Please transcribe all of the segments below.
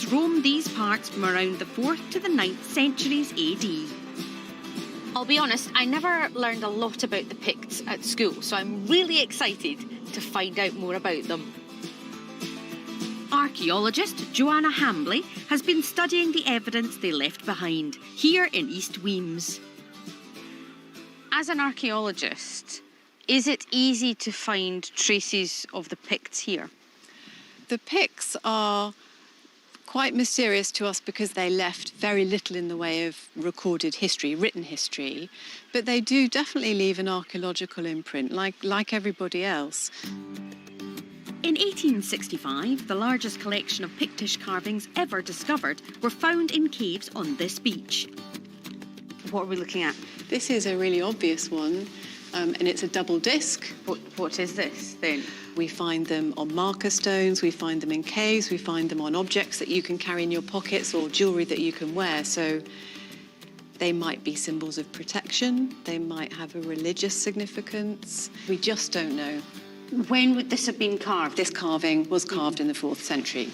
Picts roamed these parts from around the 4th to the 9th centuries AD. I'll be honest, I never learned a lot about the Picts at school, so I'm really excited to find out more about them. Archaeologist Joanna Hambley has been studying the evidence they left behind here in East Wemyss. As an archaeologist, is it easy to find traces of the Picts here? The Picts are quite mysterious to us because they left very little in the way of recorded history, written history, but they do definitely leave an archaeological imprint, like everybody else. In 1865, the largest collection of Pictish carvings ever discovered were found in caves on this beach. What are we looking at? This is a really obvious one, and it's a double disc. What is this, then? We find them on marker stones, we find them in caves, we find them on objects that you can carry in your pockets or jewellery that you can wear. So they might be symbols of protection, they might have a religious significance. We just don't know. When would this have been carved? This carving was carved in the 4th century.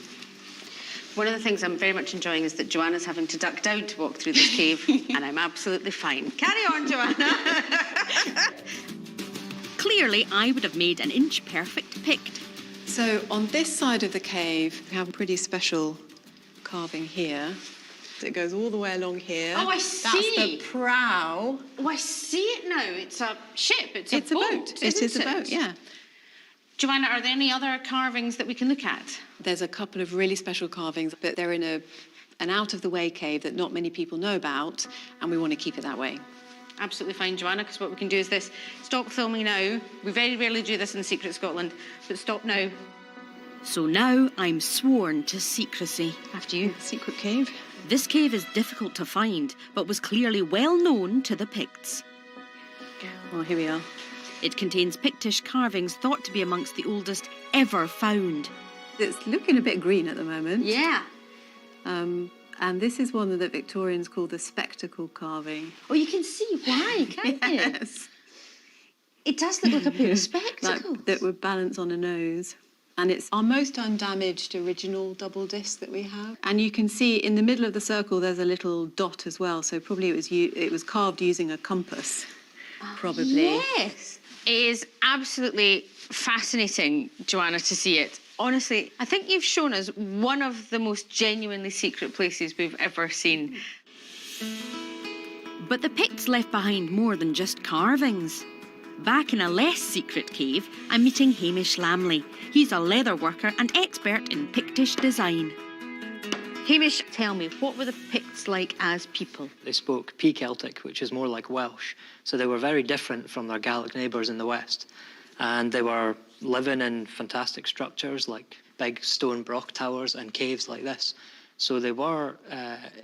One of the things I'm very much enjoying is that Joanna's having to duck down to walk through this cave, and I'm absolutely fine. Carry on, Joanna. Clearly, I would have made an inch-perfect Pict. So on this side of the cave, we have a pretty special carving here. It goes all the way along here. Oh, I see. That's the prow. Oh, I see it now. It's a ship. It's a boat. It is a boat, yeah. Joanna, are there any other carvings that we can look at? There's a couple of really special carvings, but they're in an out-of-the-way cave that not many people know about, and we want to keep it that way. Absolutely fine, Joanna, because what we can do is this. Stop filming now. We very rarely do this in Secret Scotland, but stop now. So now I'm sworn to secrecy. After you. Secret cave. This cave is difficult to find, but was clearly well known to the Picts. Well, here we are. It contains Pictish carvings thought to be amongst the oldest ever found. It's looking a bit green at the moment. Yeah. And this is one that Victorians call the spectacle carving. Oh, you can see why, can't you? Yes. It does look like a pair of spectacles. Like, that would balance on a nose. And it's our most undamaged original double disc that we have. And you can see in the middle of the circle there's a little dot as well, so probably it was carved using a compass, probably. Yes. It is absolutely fascinating, Joanna, to see it. Honestly, I think you've shown us one of the most genuinely secret places we've ever seen. But the Picts left behind more than just carvings. Back in a less secret cave, I'm meeting Hamish Lamley. He's a leather worker and expert in Pictish design. Hamish, tell me, what were the Picts like as people? They spoke P-Celtic, which is more like Welsh. So they were very different from their Gaelic neighbours in the west. And they were living in fantastic structures like big stone broch towers and caves like this. So they were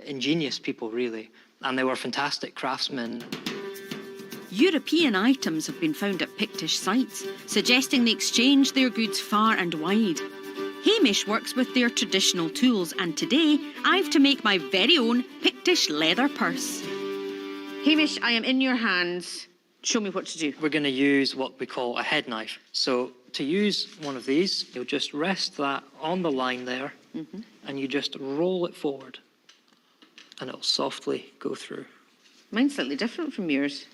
ingenious people, really. And they were fantastic craftsmen. European items have been found at Pictish sites, suggesting they exchanged their goods far and wide. Hamish works with their traditional tools, and today I've to make my very own Pictish leather purse. Hamish, I am in your hands. Show me what to do. We're going to use what we call a head knife. So to use one of these, you'll just rest that on the line there, and you just roll it forward, and it'll softly go through. Mine's slightly different from yours.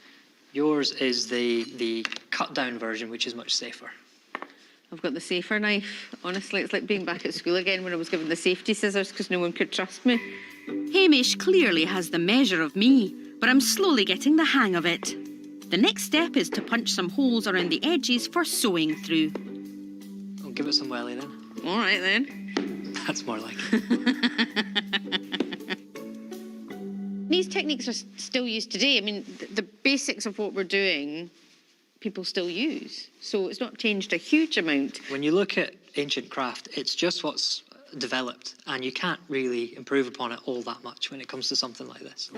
Yours is the cut-down version, which is much safer. I've got the safer knife. Honestly, it's like being back at school again when I was given the safety scissors because no one could trust me. Hamish clearly has the measure of me, but I'm slowly getting the hang of it. The next step is to punch some holes around the edges for sewing through. I'll give it some welly then. All right, then. That's more like it. These techniques are still used today. I mean, the basics of what we're doing, people still use. So it's not changed a huge amount. When you look at ancient craft, it's just what's developed, and you can't really improve upon it all that much when it comes to something like this.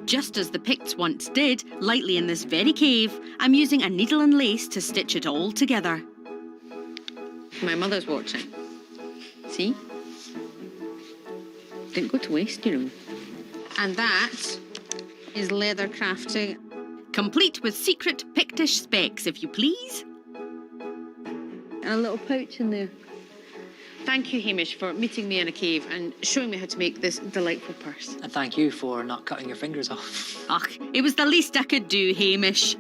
Just as the Picts once did, lightly in this very cave, I'm using a needle and lace to stitch it all together. My mother's watching. See? Didn't go to waste, you know. And that is leather crafting. Complete with secret Pictish specs, if you please. And a little pouch in there. Thank you, Hamish, for meeting me in a cave and showing me how to make this delightful purse. And thank you for not cutting your fingers off. Ach, it was the least I could do, Hamish.